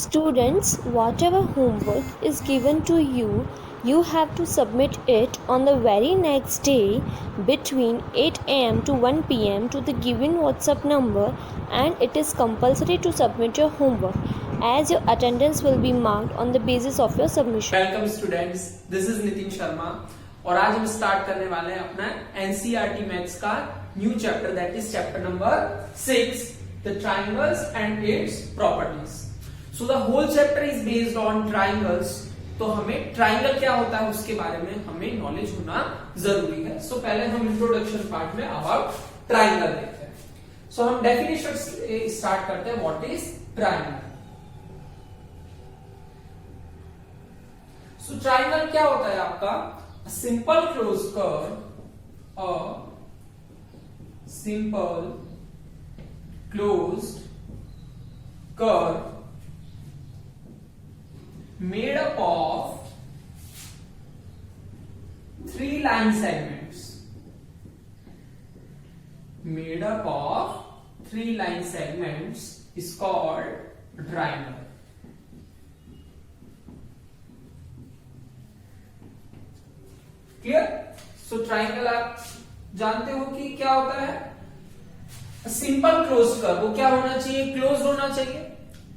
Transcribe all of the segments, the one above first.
Students, whatever homework is given to you, you have to submit it on the very next day between 8 am to 1 pm to the given WhatsApp number, and it is compulsory to submit your homework as your attendance will be marked on the basis of your submission. Welcome students, this is Nitin Sharma और आज हम start करने वाले हैं अपना NCERT maths का new chapter, that is chapter number 6, the triangles and its properties. So the whole chapter is based on triangles. तो हमें ट्रायंगल क्या होता है उसके बारे में हमें नॉलेज होना जरूरी है। सो पहले हम इंट्रोडक्शन पार्ट में अबाउट ट्रायंगल देखते हैं। सो हम डेफिनेशन स्टार्ट करते हैं, what is triangle. So triangle क्या होता है आपका? Simple close curve, simple closed curve made up of 3 line segments, made up of 3 line segments is called triangle. Clear? So triangle आप जानते हो कि क्या होता है? सिंपल क्लोज कर्व, वो क्या होना चाहिए? क्लोज होना चाहिए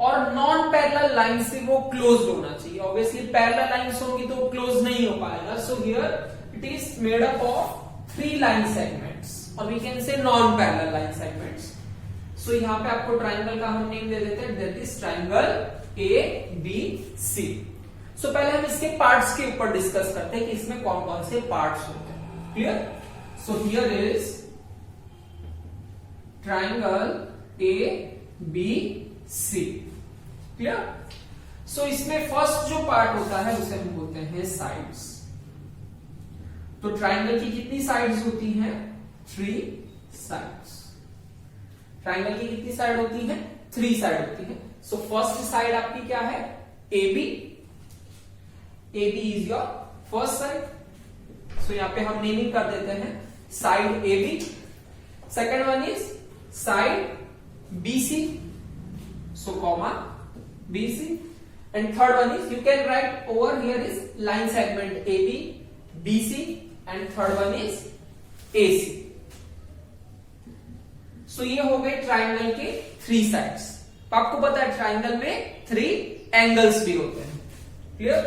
और नॉन पैरेलल लाइन से वो क्लोज होना चाहिए। ऑब्वियसली पैरेलल लाइंस होंगी तो क्लोज नहीं हो पाएगा। So here it is made up of 3 line segments और we can say non parallel line segments. So यहां पे आपको ट्राइंगल का हम नेम दे देते हैं, that is triangle A B C. So पहले हम इसके पार्ट्स के ऊपर डिस्कस करते हैं कि इसमें कौन कौन से पार्ट्स होते हैं। Clear? So here is triangle A B C. Clear? So इसमें फर्स्ट जो पार्ट होता है उसे हम बोलते हैं साइड्स। तो ट्राइंगल की कितनी साइड्स होती हैं? 3 साइड्स। ट्राइंगल की कितनी साइड होती है? 3 साइड होती है। सो फर्स्ट साइड आपकी क्या है? A B. AB is your first side. So यहाँ पे हम नेमिंग कर देते हैं side AB. Second one is side BC. So comma BC. And third one is you can write over here is line segment AB, BC, and third one is AC. So ये हो गए triangle के 3 sides. तो आपको पता है triangle में 3 angles भी होते हैं। क्लियर?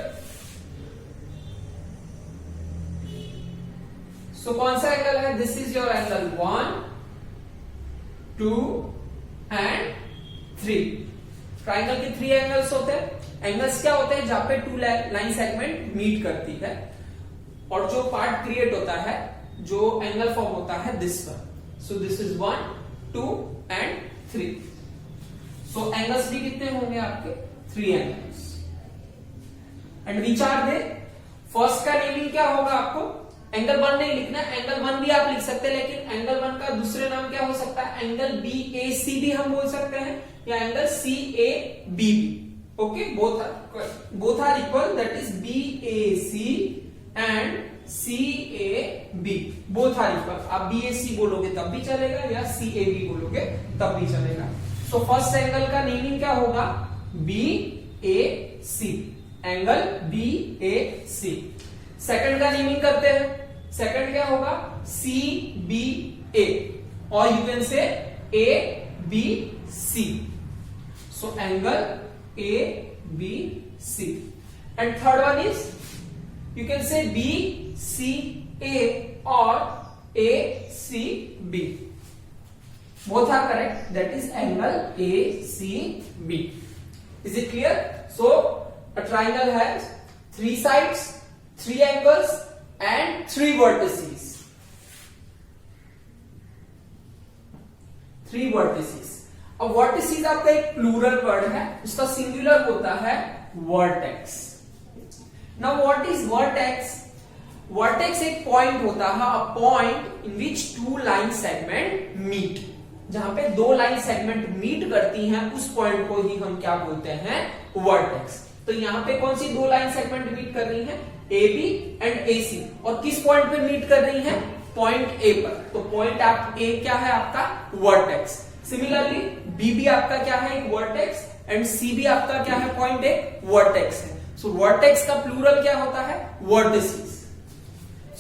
सो कौन सा एंगल है? This is your angle 1, 2 and 3। Triangle के 3 एंगल्स होते हैं। एंगल्स क्या होते हैं? जहां पे 2 लाइन सेगमेंट मीट करती है और जो पार्ट क्रिएट होता है, जो एंगल फॉर्म होता है दिस पर। So this is 1, 2 and 3। So angles भी कितने होंगे आपके? 3 angles. And which are they? First का नेमिंग क्या होगा आपको? एंगल 1 नहीं लिखना, एंगल 1 भी आप लिख सकते हैं, लेकिन एंगल 1 का दूसरे नाम क्या हो सकता है? एंगल BAC भी हम बोल सकते हैं, या एंगल CAB भी। Okay, both are equal, that is BAC and CAB, both are equal. आप BAC बोलोगे तब भी चलेगा या CAB बोलोगे तब भी चलेगा। सो फर्स्ट एंगल का नेमिंग क्या होगा? BAC, angle BAC। सेकंड का नेमिंग करते हैं। सेकंड क्या होगा? CBA, और you can say ABC। So angle ABC। And third one is you can say BCA और ACB। Both are correct, that is angle ACB। Is it clear? So a triangle has 3 sides, 3 angles and 3 vertices. 3 vertices. अब vertices आपका एक plural word है, उसका singular होता है vertex. Now what is vertex? Vertex एक point होता है, a point in which 2 line segment meet. जहां पे 2 लाइन सेगमेंट मीट करती हैं, उस पॉइंट को ही हम क्या बोलते हैं? वर्टेक्स। तो यहां पे कौन सी 2 लाइन सेगमेंट मीट कर रही हैं? AB एंड AC, और किस पॉइंट पे मीट कर रही हैं? पॉइंट A पर। तो पॉइंट आप A क्या है आपका? वर्टेक्स। सिमिलरली BB आपका क्या है? एक वर्टेक्स, एंड सी भी आपका क्या है, पॉइंट ए वर्टेक्स है. सो वर्टेक्स का प्लूरल क्या होता है, वर्टिसेस.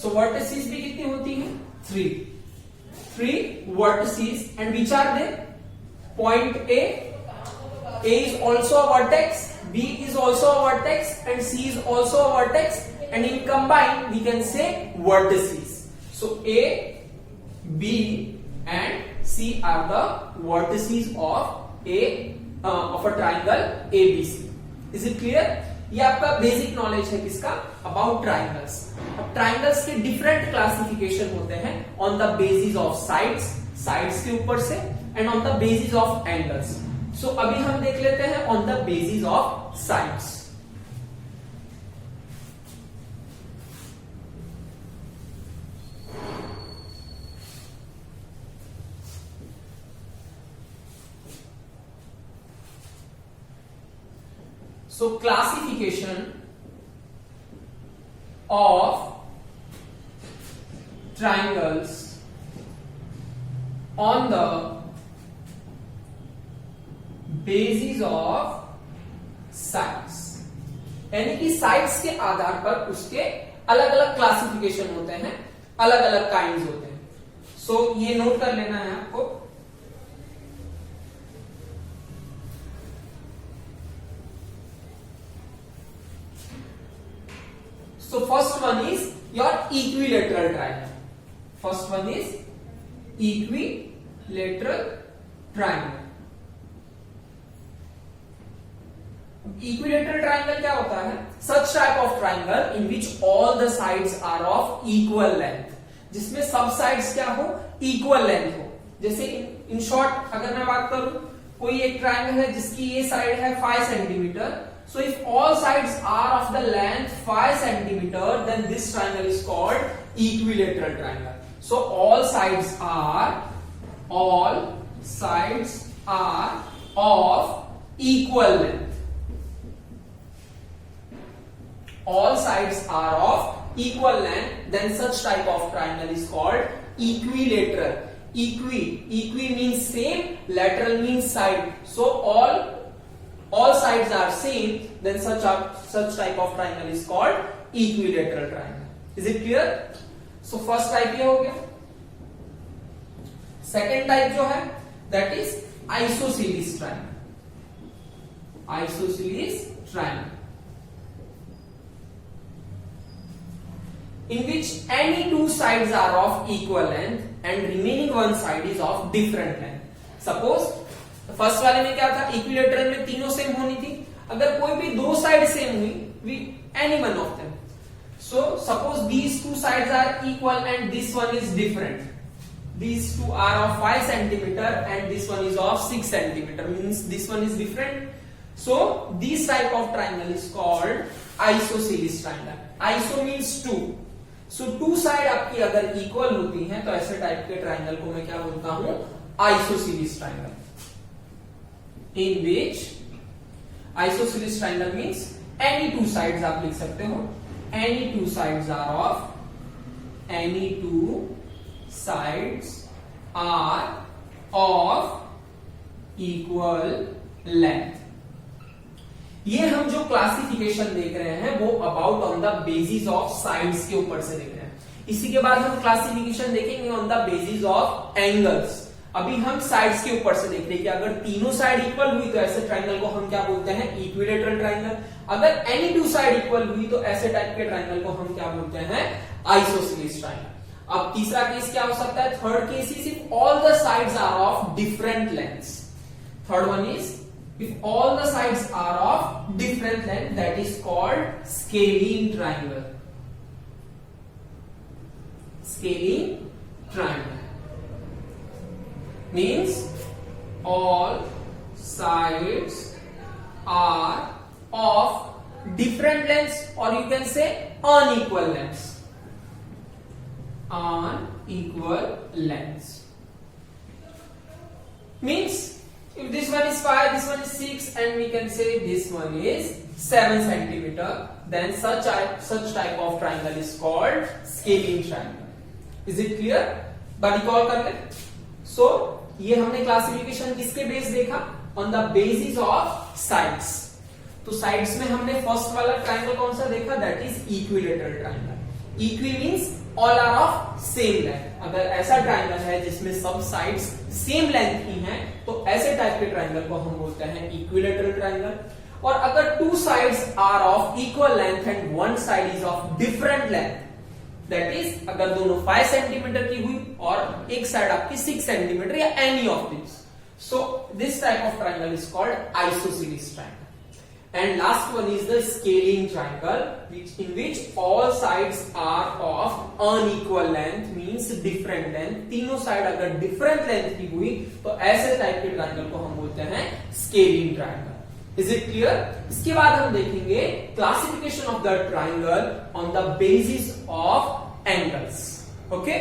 सो वर्टिसेस भी कितनी होती है, 3 vertices, and which are they? Point A is also a vertex, B is also a vertex, and C is also a vertex, and in combined we can say vertices. So A, B and C are the vertices of a triangle ABC. Is it clear? ये आपका basic knowledge है किसका, about triangles. अब triangles के different classification होते हैं on the basis of sides के ऊपर से, and on the basis of angles. So अभी हम देख लेते हैं on the basis of sides. So classification of triangles on the basis of sides, यानी कि साइड्स के आधार पर उसके अलग अलग क्लासिफिकेशन होते हैं, अलग अलग काइंड्स होते हैं. सो ये नोट कर लेना है आपको. So first one is your equilateral triangle. First one is equilateral triangle. Equilateral triangle क्या होता है? Such type of triangle in which all the sides are of equal length. जिसमें सब sides क्या हो? Equal length हो. जैसे in short अगर मैं बात करूं, कोई एक ट्राइंगल है जिसकी ये साइड है 5 centimetre. So if all sides are of the length 5 centimeter, then this triangle is called equilateral triangle. So all sides are of equal length. All sides are of equal length, then such type of triangle is called equilateral. Equi means same, lateral means side. So all sides are same, then such type of triangle is called equilateral triangle. Is it clear? So first type ये हो गया. Second type जो है, that is isosceles triangle. Isosceles triangle, in which any two sides are of equal length and remaining one side is of different length. Suppose first वाले में क्या था, equilateral में तीनों सेम होनी थी. अगर कोई भी दो साइड सेम हुई, any one of them. So suppose these two sides are equal and this one is different. These two are of 5 centimeter and this one is of 6 centimeter. Means this one is different. So this type of triangle is called isosceles triangle. Iso means two. So two side आपकी अगर equal होती हैं तो ऐसे type के triangle को मैं क्या बोलता हूं, isosceles triangle. In which isosceles triangle means any two sides आप लिख सकते हो, any two sides are of equal length. ये हम जो क्लासिफिकेशन देख रहे हैं वो about on the basis of sides के ऊपर से देख रहे हैं. इसी के बाद हम क्लासिफिकेशन देखेंगे on the basis of angles. अभी हम साइड्स के ऊपर से देख रहे हैं कि अगर तीनों साइड इक्वल हुई तो ऐसे ट्राइंगल को हम क्या बोलते हैं, इक्विलेटरल ट्राइंगल. अगर एनी टू साइड इक्वल हुई तो ऐसे टाइप के ट्राइंगल को हम क्या बोलते हैं, आइसोसेलेस ट्राइंगल. अब तीसरा केस क्या हो सकता है, third case is if all the sides are of different lengths. Third one is if all the sides are of different length, that is called scalene triangle. Scalene triangle means all sides are of different lengths, or you can say unequal lengths. Unequal lengths means if this one is 5, this one is 6, and we can say this one is 7 centimeter, then such type of triangle is called scalene triangle. Is it clear? But recall कर ले. So ये हमने classification किसके base देखा? On the basis of sides. तो sides में हमने first वाला ट्राइंगल कौन सा देखा? That is equilateral triangle. Equi means all are of same length. अगर ऐसा ट्राइंगल है जिसमें सब साइड्स सेम लेंथ की हैं, तो ऐसे टाइप के ट्राइंगल को हम बोलते हैं इक्विलेटरल ट्राइंगल। और अगर two sides are of equal length and one side is of different length, that is अगर दोनों 5 सेंटीमीटर की हुई और एक साइड आपकी 6 सेंटीमीटर या any of this, so this type of triangle is called isosceles triangle. And last one is the scalene triangle, in which all sides are of unequal length, means different length। तीनों side अगर different length की हुई तो ऐसे type के triangle को हम बोलते हैं scalene triangle। Is it clear? इसके बाद हम देखेंगे classification of the triangle on the basis of angles। Okay?